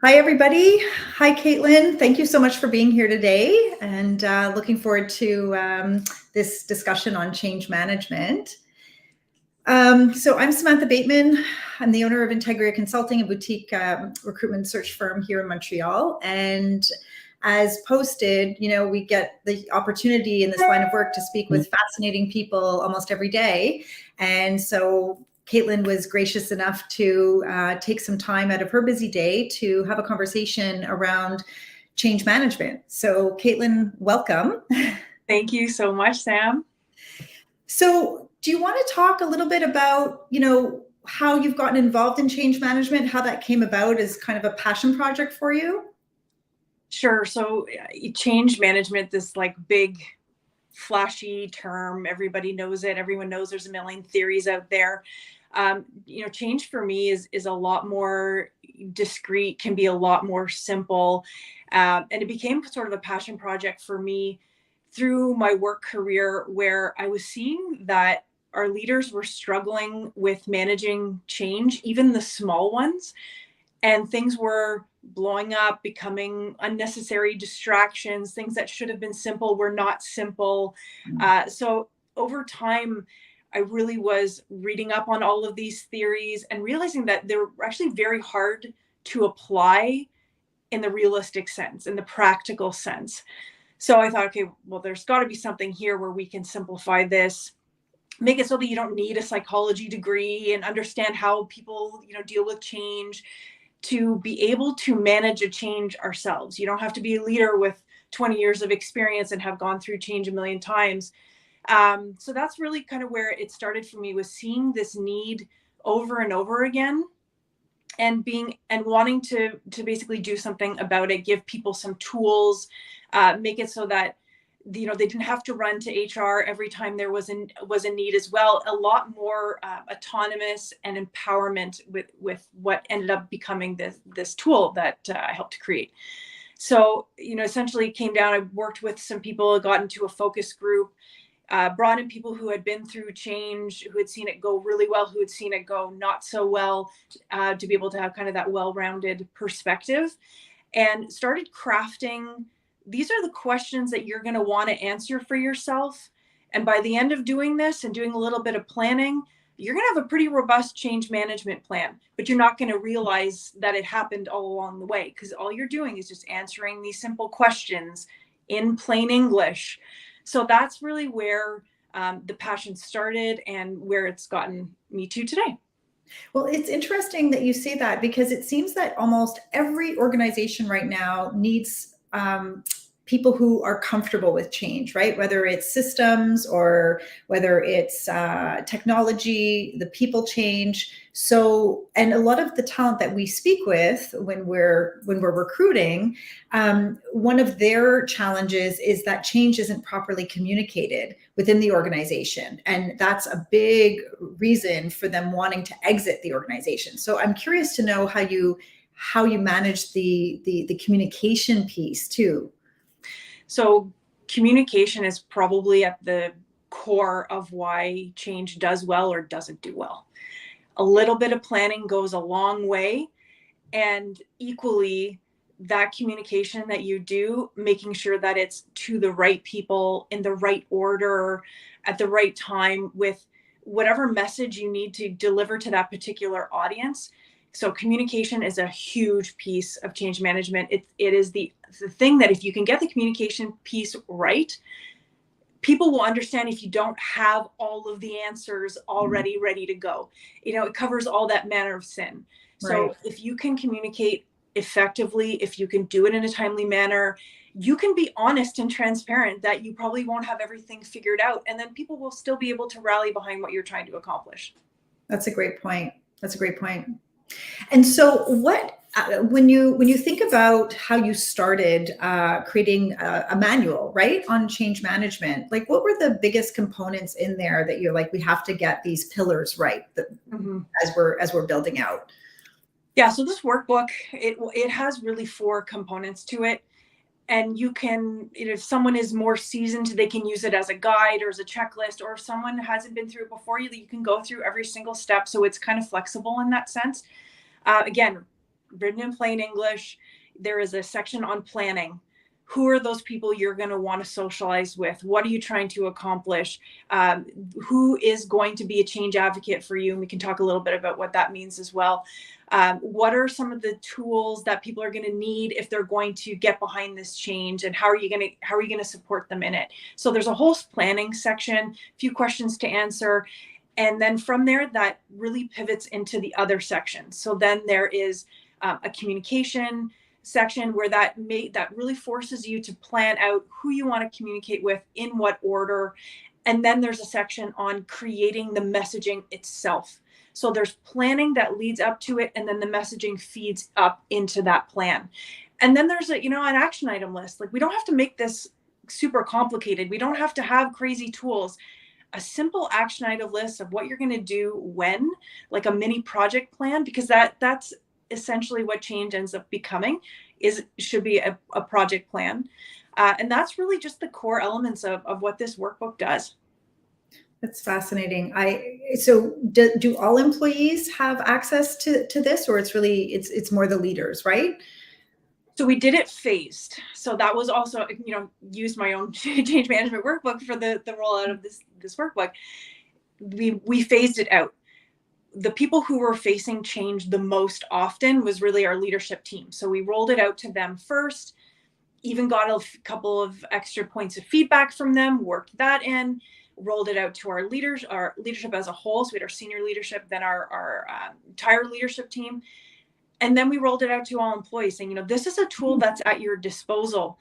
Hi, everybody. Hi, Kaitlyn. Thank you so much for being here today and looking forward to this discussion on change management. So I'm Samantha Bateman. I'm the owner of Integria Consulting, a boutique recruitment search firm here in Montreal. And as posted, we get the opportunity in this line of work to speak with fascinating people almost every day. And so Kaitlyn was gracious enough to take some time out of her busy day to have a conversation around change management. So Kaitlyn, welcome. Thank you so much, Sam. So do you want to talk a little bit about, how you've gotten involved in change management, how that came about as kind of a passion project for you? Sure. So change management, this like big flashy term, everybody knows it. Everyone knows there's a million theories out there. Change for me is a lot more discreet, can be a lot more simple. And it became sort of a passion project for me through my work career, where I was seeing that our leaders were struggling with managing change, even the small ones, and things were blowing up, becoming unnecessary distractions. Things that should have been simple were not simple. So over time, I really was reading up on all of these theories and realizing that they're actually very hard to apply in the realistic sense, in the practical sense. So I thought, okay, well, there's got to be something here where we can simplify this, make it so that you don't need a psychology degree and understand how people, deal with change, to be able to manage a change ourselves. You don't have to be a leader with 20 years of experience and have gone through change a million times. So that's really kind of where it started for me, was seeing this need over and over again, and wanting to basically do something about it, give people some tools, make it so that they didn't have to run to HR every time there was a need as well. A lot more autonomous and empowerment with what ended up becoming this tool that I helped to create. So, essentially it came down, I worked with some people, got into a focus group, brought in people who had been through change, who had seen it go really well, who had seen it go not so well, to be able to have kind of that well-rounded perspective, and started crafting. These are the questions that you're going to want to answer for yourself. And by the end of doing this and doing a little bit of planning, you're going to have a pretty robust change management plan, but you're not going to realize that it happened all along the way, because all you're doing is just answering these simple questions in plain English. So that's really where the passion started and where it's gotten me to today. Well, it's interesting that you say that, because it seems that almost every organization right now needs people who are comfortable with change, right? Whether it's systems or whether it's technology, the people change. So, and a lot of the talent that we speak with when we're recruiting, one of their challenges is that change isn't properly communicated within the organization, and that's a big reason for them wanting to exit the organization. So, I'm curious to know how you manage the communication piece too. So communication is probably at the core of why change does well or doesn't do well. A little bit of planning goes a long way, and equally, that communication that you do, making sure that it's to the right people in the right order at the right time, with whatever message you need to deliver to that particular audience. So communication is a huge piece of change management. It is the thing that if you can get the communication piece right, people will understand if you don't have all of the answers already ready to go. It covers all that manner of sin. So Right. if you can communicate effectively, if you can do it in a timely manner, you can be honest and transparent that you probably won't have everything figured out. And then people will still be able to rally behind what you're trying to accomplish. That's a great point. That's a great point. And so, what when you think about how you started creating a manual, right, on change management, like what were the biggest components in there that you're like, we have to get these pillars right, as we're building out? Yeah, so this workbook, it has really 4 components to it. And you can, if someone is more seasoned, they can use it as a guide or as a checklist, or if someone hasn't been through it before, you can go through every single step. So it's kind of flexible in that sense. Again, written in plain English. There is a section on planning. Who are those people you're going to want to socialize with? What are you trying to accomplish? Who is going to be a change advocate for you? And we can talk a little bit about what that means as well. What are some of the tools that people are going to need if they're going to get behind this change, and how are you going to support them in it? So there's a whole planning section, a few questions to answer. And then from there, that really pivots into the other sections. So then there is a communication section where that really forces you to plan out who you want to communicate with, in what order. And then there's a section on creating the messaging itself. So there's planning that leads up to it, and then the messaging feeds up into that plan. And then there's an action item list. Like, we don't have to make this super complicated. We don't have to have crazy tools. A simple action item list of what you're going to do when, like a mini project plan, because that's essentially what change ends up becoming, should be a project plan. And that's really just the core elements of what this workbook does. That's fascinating. So do all employees have access to this, or it's more the leaders, right? So we did it phased. So that was also, used my own change management workbook for the rollout of this workbook. We phased it out. The people who were facing change the most often was really our leadership team. So we rolled it out to them first, even got a couple of extra points of feedback from them, worked that in, rolled it out to our leadership as a whole. So we had our senior leadership, then our entire leadership team. And then we rolled it out to all employees, saying, this is a tool that's at your disposal.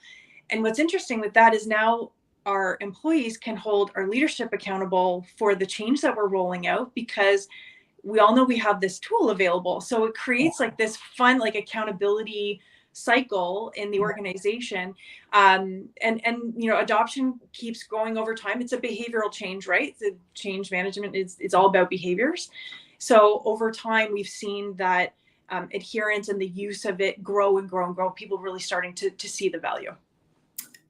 And what's interesting with that is now our employees can hold our leadership accountable for the change that we're rolling out, because we all know we have this tool available. So it creates like this fun, like, accountability cycle in the organization. And adoption keeps going over time. It's a behavioral change, right? The change management it's all about behaviors. So over time, we've seen that adherence and the use of it grow and grow and grow. People really starting to see the value.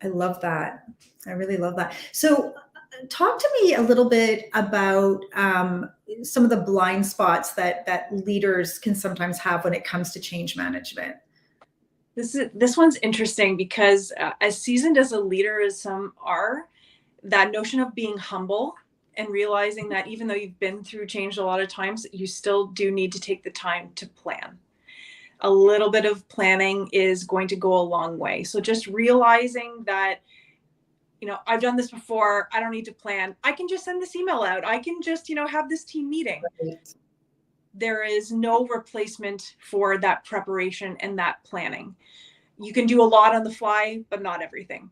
I love that. I really love that. So talk to me a little bit about some of the blind spots that leaders can sometimes have when it comes to change management. This one's interesting because as seasoned as a leader as some are, that notion of being humble and realizing that even though you've been through change a lot of times, you still do need to take the time to plan. A little bit of planning is going to go a long way. So just realizing that, I've done this before. I don't need to plan. I can just send this email out. I can just, have this team meeting. Right. There is no replacement for that preparation and that planning. You can do a lot on the fly, but not everything.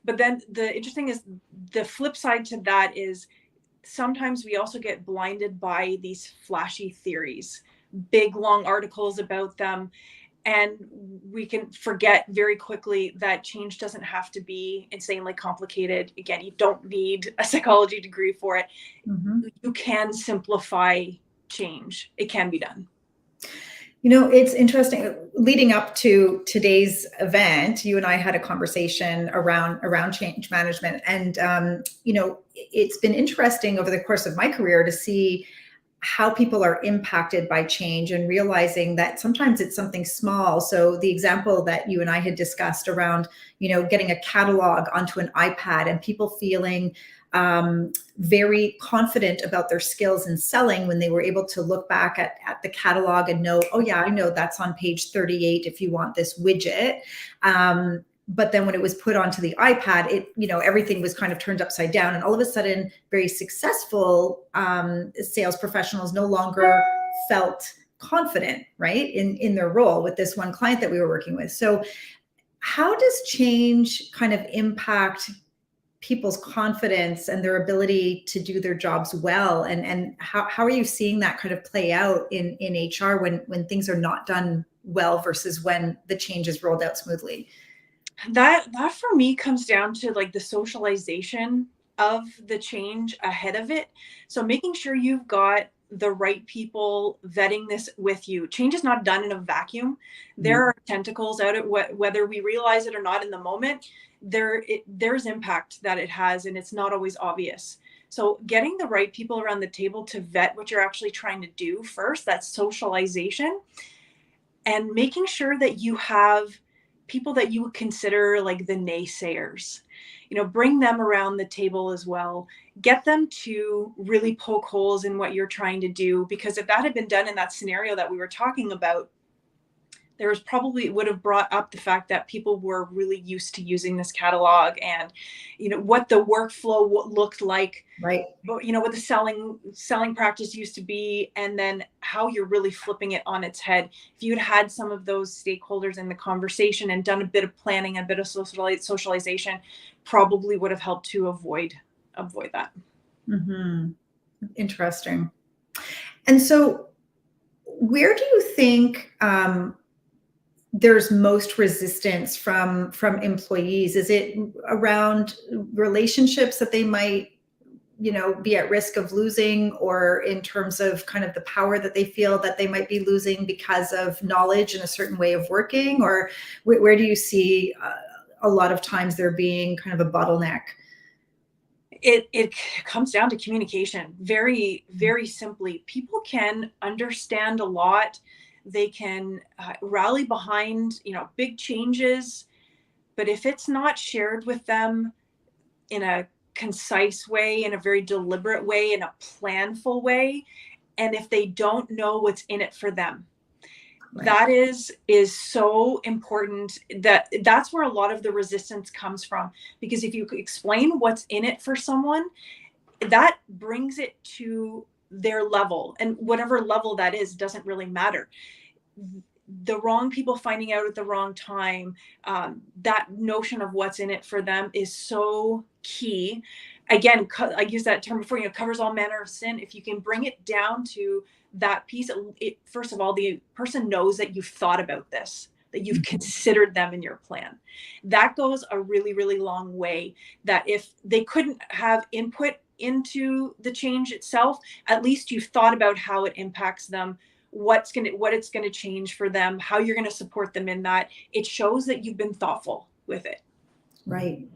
But then the interesting is the flip side to that is sometimes we also get blinded by these flashy theories, big, long articles about them. And we can forget very quickly that change doesn't have to be insanely complicated. Again, you don't need a psychology degree for it. Mm-hmm. You can simplify change. It can be done. It's interesting. Leading up to today's event, you and I had a conversation around change management. And, it's been interesting over the course of my career to see how people are impacted by change and realizing that sometimes it's something small. So the example that you and I had discussed around, getting a catalog onto an iPad and people feeling very confident about their skills in selling when they were able to look back at the catalog and know, oh yeah, I know that's on page 38 if you want this widget. But then when it was put onto the iPad, everything was kind of turned upside down. And all of a sudden, very successful sales professionals no longer felt confident, right, in their role with this one client that we were working with. So how does change kind of impact people's confidence and their ability to do their jobs well? And how are you seeing that kind of play out in HR when things are not done well versus when the change is rolled out smoothly? That for me comes down to like the socialization of the change ahead of it. So making sure you've got the right people vetting this with you. Change is not done in a vacuum. There are tentacles out at whether we realize it or not in the moment. There's impact that it has, and it's not always obvious. So getting the right people around the table to vet what you're actually trying to do first, that's socialization. and making sure that you have people that you would consider like the naysayers, bring them around the table as well. Get them to really poke holes in what you're trying to do, because if that had been done in that scenario that we were talking about, there was probably, it would have brought up the fact that people were really used to using this catalog, and what the workflow looked like, Right. but what the selling practice used to be, and then how you're really flipping it on its head. If you had some of those stakeholders in the conversation and done a bit of planning, a bit of socialization, probably would have helped to avoid that. Mm-hmm. Interesting. And so where do you think there's most resistance from employees? Is it around relationships that they might, be at risk of losing, or in terms of kind of the power that they feel that they might be losing because of knowledge and a certain way of working? Or where do you see a lot of times there being kind of a bottleneck? It comes down to communication. Very, very simply, people can understand a lot. They can rally behind, big changes, but if it's not shared with them in a concise way, in a very deliberate way, in a planful way, and if they don't know what's in it for them, Right. that is so important. That's where a lot of the resistance comes from, because if you explain what's in it for someone, that brings it to their level, and whatever level that is doesn't really matter. The wrong people finding out at the wrong time, that notion of what's in it for them is so key. Again, I used that term before, covers all manner of sin. If you can bring it down to that piece, first of all, the person knows that you've thought about this, that you've considered them in your plan. That goes a really, really long way. That if they couldn't have input into the change itself, at least you've thought about how it impacts them, what it's going to change for them, how you're going to support them in that. It shows that you've been thoughtful with it. Right.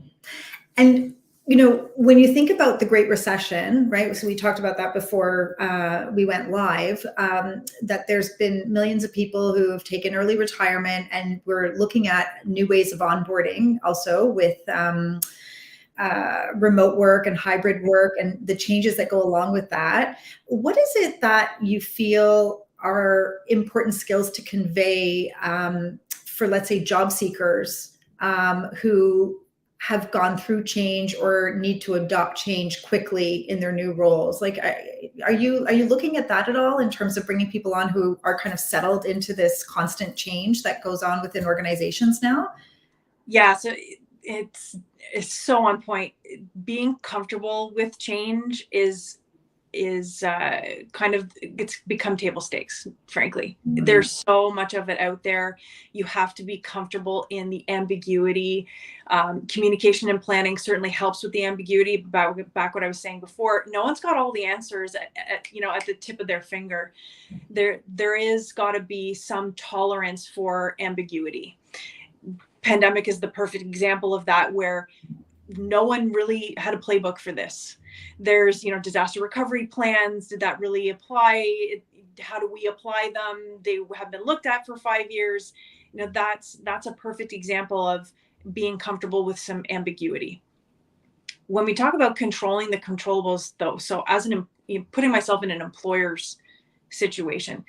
And when you think about the Great Recession, right? So we talked about that before we went live, that there's been millions of people who have taken early retirement, and we're looking at new ways of onboarding also with remote work and hybrid work and the changes that go along with that. What is it that you feel are important skills to convey for, let's say, job seekers who have gone through change or need to adopt change quickly in their new roles? Like, are you looking at that at all in terms of bringing people on who are kind of settled into this constant change that goes on within organizations now? Yeah, so it's so on point. Being comfortable with change is kind of, it's become table stakes, frankly. Mm-hmm. There's so much of it out there. You have to be comfortable in the ambiguity. Communication and planning certainly helps with the ambiguity. Back what I was saying before, no one's got all the answers at the tip of their finger. There is got to be some tolerance for ambiguity. Pandemic is the perfect example of that, where no one really had a playbook for this. There's, disaster recovery plans. Did that really apply? How do we apply them? They have been looked at for 5 years. That's a perfect example of being comfortable with some ambiguity. When we talk about controlling the controllables, though, so as putting myself in an employer's situation,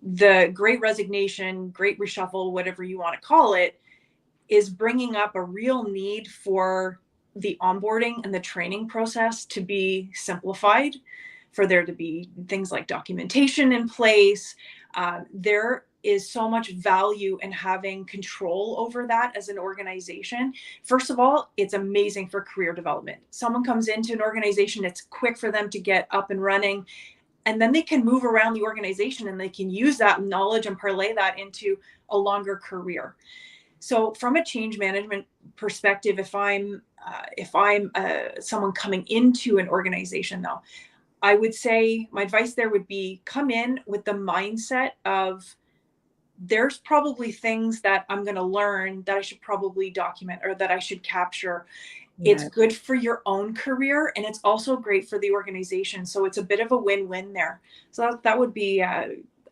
the Great Resignation, Great Reshuffle, whatever you want to call it, is bringing up a real need for the onboarding and the training process to be simplified, for there to be things like documentation in place. There is so much value in having control over that as an organization. First of all, it's amazing for career development. Someone comes into an organization, it's quick for them to get up and running, and then they can move around the organization and they can use that knowledge and parlay that into a longer career. So from a change management perspective, if I'm someone coming into an organization, though, I would say my advice there would be, come in with the mindset of, there's probably things that I'm going to learn that I should probably document or that I should capture. Yeah. It's good for your own career, and it's also great for the organization. So it's a bit of a win-win there. So that would be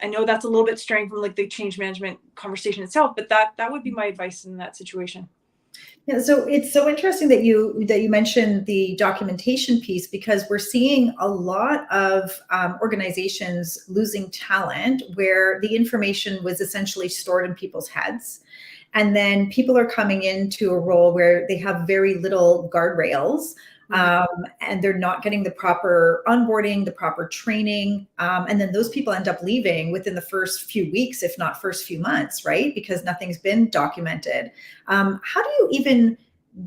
I know that's a little bit straying from like the change management conversation itself, but that would be my advice in that situation. Yeah, so it's so interesting that you mentioned the documentation piece, because we're seeing a lot of organizations losing talent where the information was essentially stored in people's heads. And then people are coming into a role where they have very little guardrails, and they're not getting the proper onboarding, the proper training. And then those people end up leaving within the first few weeks, if not first few months, right? Because nothing's been documented. How do you even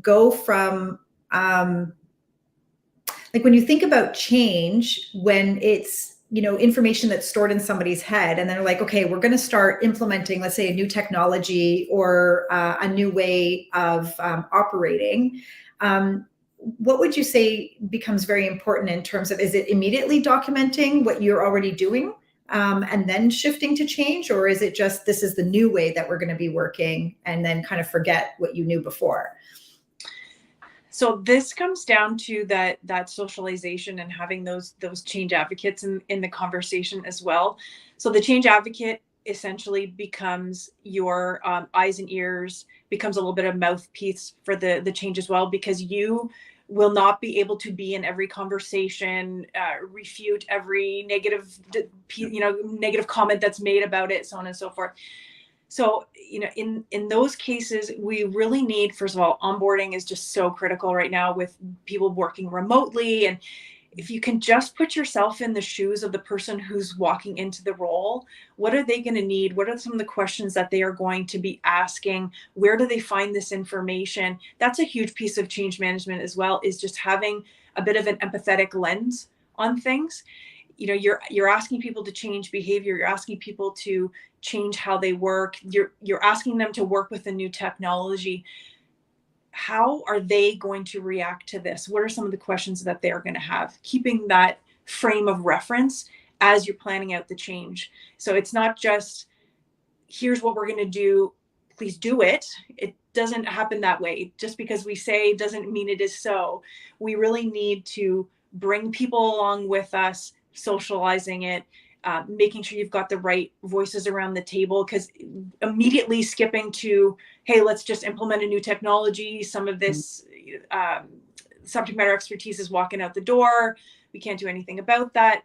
go from, like when you think about change, when it's, information that's stored in somebody's head, and then they're like, okay, we're going to start implementing, let's say, a new technology or a new way of operating. What would you say becomes very important in terms of, is it immediately documenting what you're already doing and then shifting to change? Or is it just, this is the new way that we're going to be working, and then kind of forget what you knew before? So this comes down to that socialization and having those change advocates in the conversation as well. So the change advocate essentially becomes your eyes and ears, becomes a little bit of mouthpiece for the change as well, because you will not be able to be in every conversation, refute every negative comment that's made about it, so on and so forth. So, in those cases, we really need, first of all, onboarding is just so critical right now with people working remotely. And if you can just put yourself in the shoes of the person who's walking into the role, what are they going to need? What are some of the questions that they are going to be asking? Where do they find this information? That's a huge piece of change management as well, is just having a bit of an empathetic lens on things. You're asking people to change behavior. You're asking people to change how they work. You're asking them to work with a new technology. How are they going to react to this? What are some of the questions that they're going to have? Keeping that frame of reference as you're planning out the change. So it's not just, here's what we're going to do, please do it. It doesn't happen that way. Just because we say doesn't mean it is so. We really need to bring people along with us, socializing it, making sure you've got the right voices around the table, because immediately skipping to, hey, let's just implement a new technology. Some of this subject matter expertise is walking out the door. We can't do anything about that.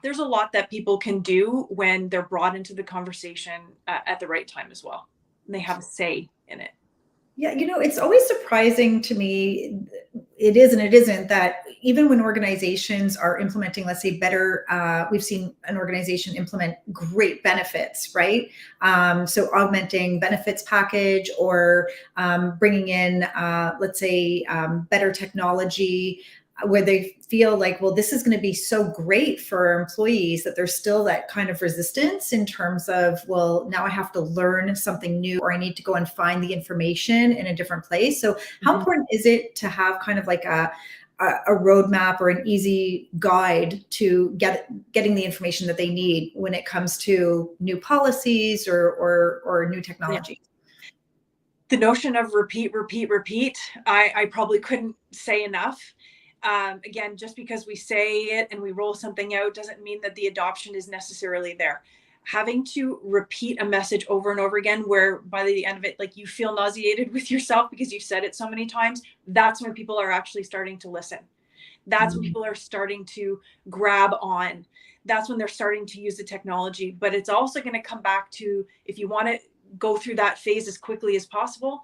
There's a lot that people can do when they're brought into the conversation at the right time as well. And they have a say in it. Yeah, it's always surprising to me, it is and it isn't, that even when organizations are implementing, let's say, better, we've seen an organization implement great benefits, right? So augmenting benefits package, or bringing in, let's say, better technology, where they feel like, well, this is going to be so great for our employees, that there's still that kind of resistance in terms of, well, now I have to learn something new, or I need to go and find the information in a different place. So how important is it to have kind of like a roadmap or an easy guide to getting the information that they need when it comes to new policies or new technology? Yeah. The notion of repeat, I probably couldn't say enough. Again, just because we say it and we roll something out doesn't mean that the adoption is necessarily there. Having to repeat a message over and over again, where by the end of it, like, you feel nauseated with yourself because you've said it so many times, that's when people are actually starting to listen. That's when people are starting to grab on. That's when they're starting to use the technology. But it's also going to come back to, if you want to go through that phase as quickly as possible,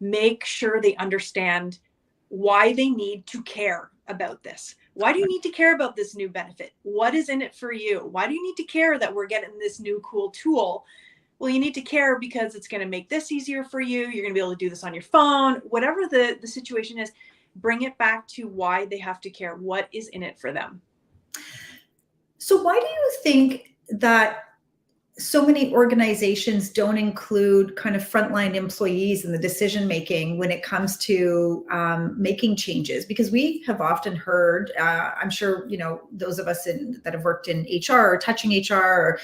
make sure they understand why they need to care about this. Why do you need to care about this new benefit? What is in it for you? Why do you need to care that we're getting this new cool tool? Well, you need to care because it's going to make this easier for you. You're going to be able to do this on your phone. Whatever the situation is, bring it back to why they have to care. What is in it for them? So why do you think that so many organizations don't include kind of frontline employees in the decision making when it comes to making changes? Because we have often heard, I'm sure those of us that have worked in HR or touching HR, or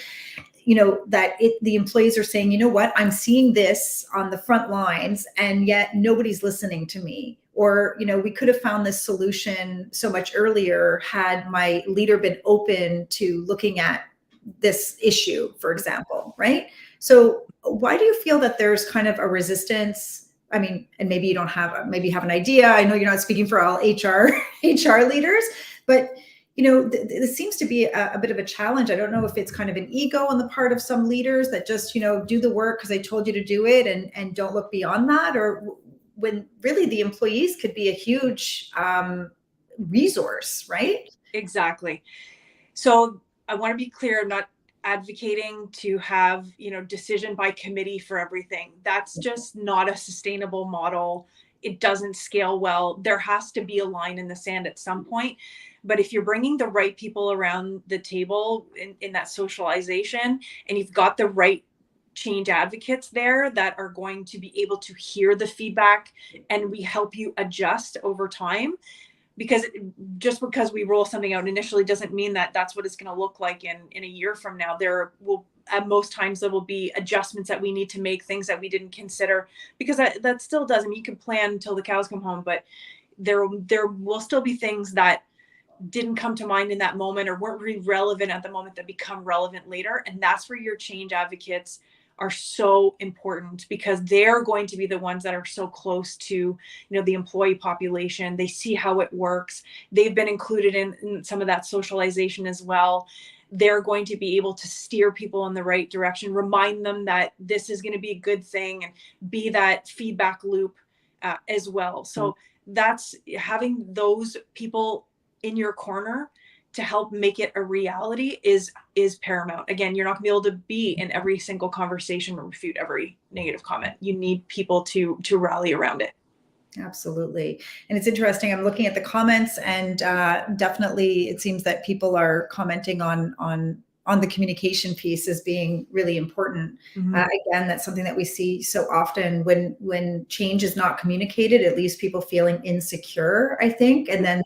that the employees are saying, what, I'm seeing this on the front lines, and yet nobody's listening to me. Or, we could have found this solution so much earlier had my leader been open to looking at this issue, for example, right? So why do you feel that there's kind of a resistance? I mean, and maybe you don't have, maybe you have an idea. I know you're not speaking for all HR leaders, but this seems to be a bit of a challenge. I don't know if it's kind of an ego on the part of some leaders that just, do the work because I told you to do it and don't look beyond that, or when really the employees could be a huge resource, right? Exactly. So I want to be clear, I'm not advocating to have, decision by committee for everything. That's just not a sustainable model. It doesn't scale well. There has to be a line in the sand at some point. But if you're bringing the right people around the table in that socialization, and you've got the right change advocates there that are going to be able to hear the feedback, and we help you adjust over time, because just because we roll something out initially doesn't mean that that's what it's going to look like in a year from now. There will, at most times, there will be adjustments that we need to make, things that we didn't consider, because that still doesn't, you can plan until the cows come home, but there will still be things that didn't come to mind in that moment or weren't really relevant at the moment that become relevant later. And that's where your change advocates are so important, because they're going to be the ones that are so close to, the employee population. They see how it works. They've been included in some of that socialization as well. They're going to be able to steer people in the right direction, remind them that this is going to be a good thing, and be that feedback loop as well. So that's having those people in your corner to help make it a reality is paramount. Again, you're not gonna be able to be in every single conversation or refute every negative comment. You need people to rally around it. Absolutely. And it's interesting. I'm looking at the comments, and definitely it seems that people are commenting on the communication piece as being really important. Mm-hmm. Again, that's something that we see so often when change is not communicated. It leaves people feeling insecure, I think, and then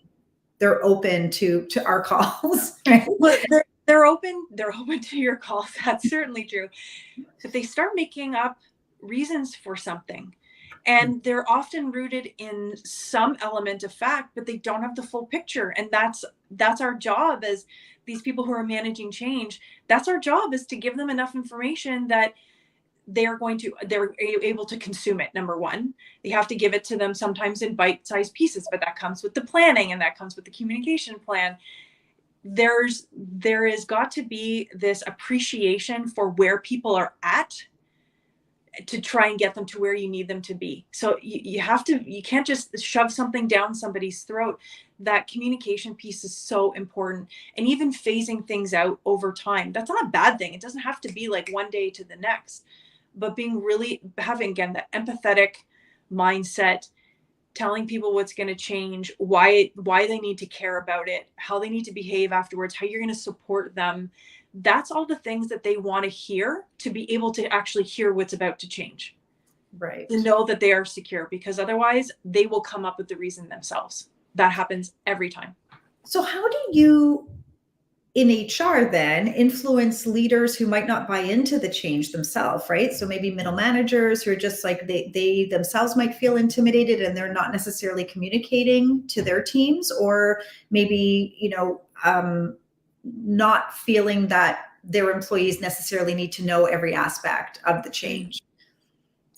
they're open to our calls. Right? Well, they're open to your calls. That's certainly true. But they start making up reasons for something, and they're often rooted in some element of fact, but they don't have the full picture. And that's our job as these people who are managing change. That's our job, is to give them enough information that they're able to consume it. Number one, they have to give it to them sometimes in bite-sized pieces, but that comes with the planning, and that comes with the communication plan. There has got to be this appreciation for where people are at to try and get them to where you need them to be. So you can't just shove something down somebody's throat. That communication piece is so important. And even phasing things out over time, that's not a bad thing. It doesn't have to be like one day to the next, but having, again, that empathetic mindset, telling people what's going to change, why they need to care about it, how they need to behave afterwards, how you're going to support them. That's all the things that they want to hear, to be able to actually hear what's about to change. Right. To know that they are secure, because otherwise they will come up with the reason themselves. That happens every time. So how do you, in HR, then influence leaders who might not buy into the change themselves, right? So maybe middle managers who are just like, they themselves might feel intimidated and they're not necessarily communicating to their teams, or maybe, not feeling that their employees necessarily need to know every aspect of the change.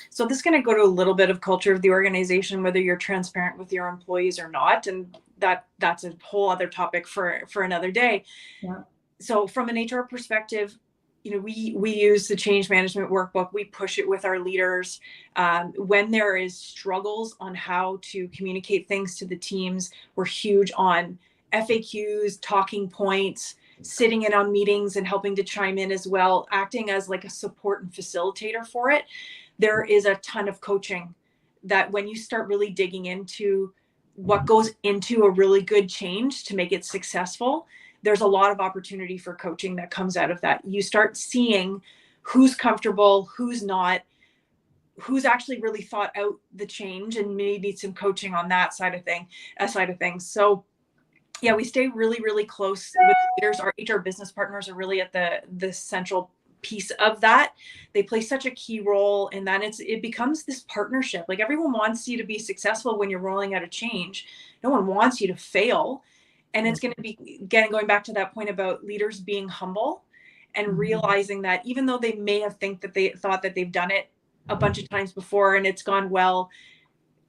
So this is going to go to a little bit of culture of the organization, whether you're transparent with your employees or not. And that's a whole other topic for another day. Yeah. So from an HR perspective, we use the change management workbook. We push it with our leaders. When there is struggles on how to communicate things to the teams, we're huge on FAQs, talking points, sitting in on meetings and helping to chime in as well, acting as like a support and facilitator for it. There is a ton of coaching that when you start really digging into what goes into a really good change to make it successful, there's a lot of opportunity for coaching that comes out of that. You start seeing who's comfortable, who's not, who's actually really thought out the change and may need some coaching on that side of things. So yeah, we stay really, really close with leaders. Our HR business partners are really at the central piece of that. They play such a key role in that. It becomes this partnership. Like, everyone wants you to be successful when you're rolling out a change. No one wants you to fail. And it's going to be, again, going back to that point about leaders being humble and realizing that even though they may have thought that they've done it a bunch of times before and it's gone well,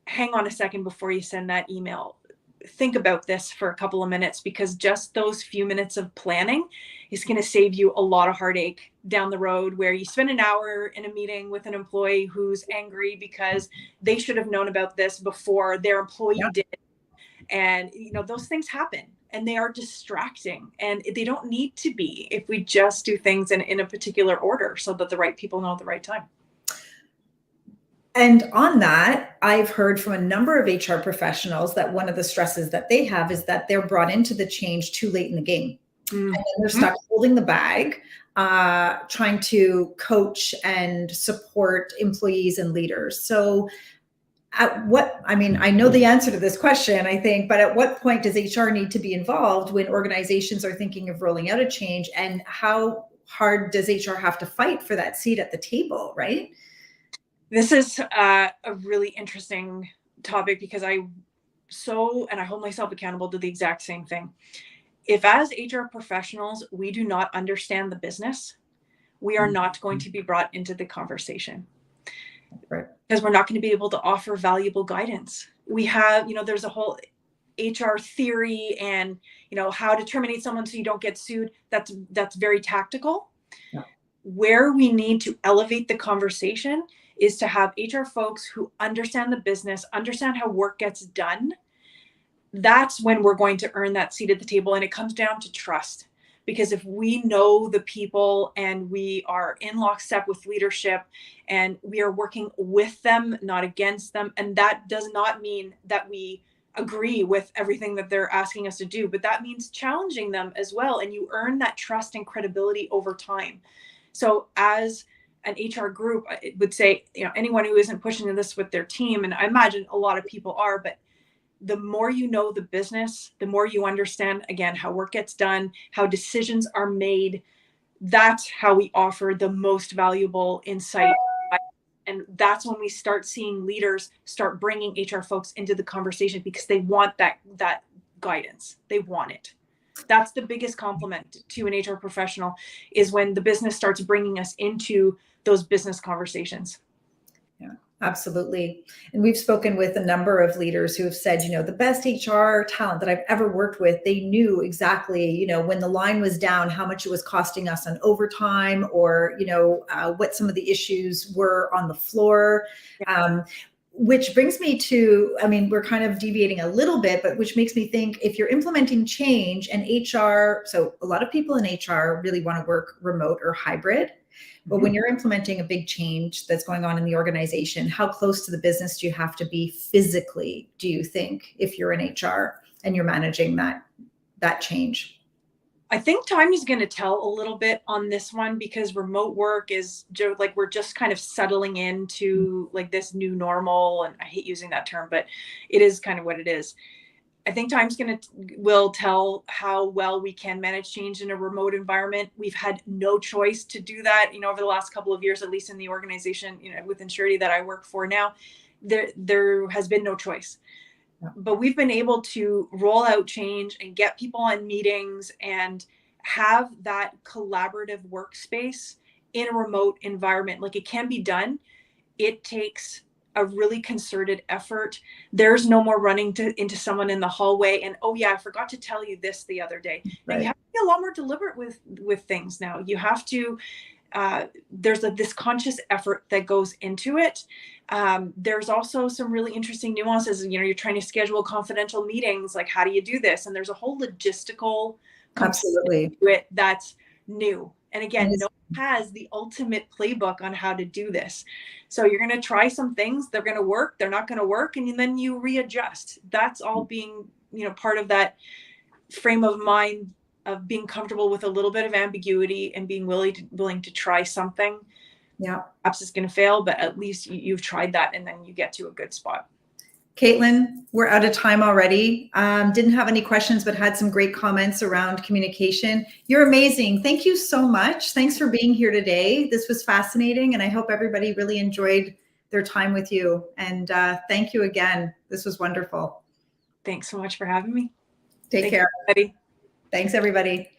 hang on a second before you send that email. Think about this for a couple of minutes, because just those few minutes of planning is going to save you a lot of heartache down the road, where you spend an hour in a meeting with an employee who's angry because they should have known about this before their employee did. And, those things happen and they are distracting, and they don't need to be if we just do things in a particular order so that the right people know at the right time. And on that, I've heard from a number of HR professionals that one of the stresses that they have is that they're brought into the change too late in the game. And then they're stuck holding the bag, trying to coach and support employees and leaders. So I know the answer to this question, I think, but at what point does HR need to be involved when organizations are thinking of rolling out a change, and how hard does HR have to fight for that seat at the table, right? This is a really interesting topic, because I hold myself accountable to the exact same thing. If as HR professionals, we do not understand the business, we are not going to be brought into the conversation. Right. Because we're not going to be able to offer valuable guidance. We have, there's a whole HR theory and, how to terminate someone so you don't get sued. That's very tactical. Yeah. Where we need to elevate the conversation is to have HR folks who understand the business, understand how work gets done. That's when we're going to earn that seat at the table. And it comes down to trust. Because if we know the people and we are in lockstep with leadership and we are working with them, not against them, and that does not mean that we agree with everything that they're asking us to do, but that means challenging them as well. And you earn that trust and credibility over time. So as an HR group, I would say, anyone who isn't pushing this with their team, and I imagine a lot of people are, but the more you know the business, the more you understand, again, how work gets done, how decisions are made. That's how we offer the most valuable insight. And that's when we start seeing leaders start bringing HR folks into the conversation, because they want that guidance. They want it. That's the biggest compliment to an HR professional, is when the business starts bringing us into those business conversations. Yeah, absolutely. And we've spoken with a number of leaders who have said, the best HR talent that I've ever worked with, they knew exactly, when the line was down, how much it was costing us on overtime, or, what some of the issues were on the floor. Which brings me to, we're kind of deviating a little bit, but which makes me think, if you're implementing change and HR, so a lot of people in HR really want to work remote or hybrid. But when you're implementing a big change that's going on in the organization, how close to the business do you have to be physically, do you think, if you're in HR and you're managing that change? I think time is going to tell a little bit on this one, because remote work is like, we're just kind of settling into like this new normal. And I hate using that term, but it is kind of what it is. I think time's will tell how well we can manage change in a remote environment. We've had no choice to do that, over the last couple of years, at least in the organization, with Insurity that I work for now, there has been no choice. But we've been able to roll out change and get people on meetings and have that collaborative workspace in a remote environment. Like, it can be done. It takes a really concerted effort. There's no more running into someone in the hallway and, oh yeah, I forgot to tell you this the other day. Right. Now, you have to be a lot more deliberate with things now. You have to, there's this conscious effort that goes into it. There's also some really interesting nuances. You're trying to schedule confidential meetings. Like, how do you do this? And there's a whole logistical component to it that's new. And again, no one has the ultimate playbook on how to do this. So you're going to try some things. They're going to work. They're not going to work. And then you readjust. That's all being, part of that frame of mind of being comfortable with a little bit of ambiguity and being willing to try something. Yeah. Perhaps it's going to fail, but at least you've tried that, and then you get to a good spot. Kaitlyn, we're out of time already. Didn't have any questions, but had some great comments around communication. You're amazing. Thank you so much. Thanks for being here today. This was fascinating, and I hope everybody really enjoyed their time with you. And thank you again. This was wonderful. Thanks so much for having me. Take care. Everybody. Thanks, everybody.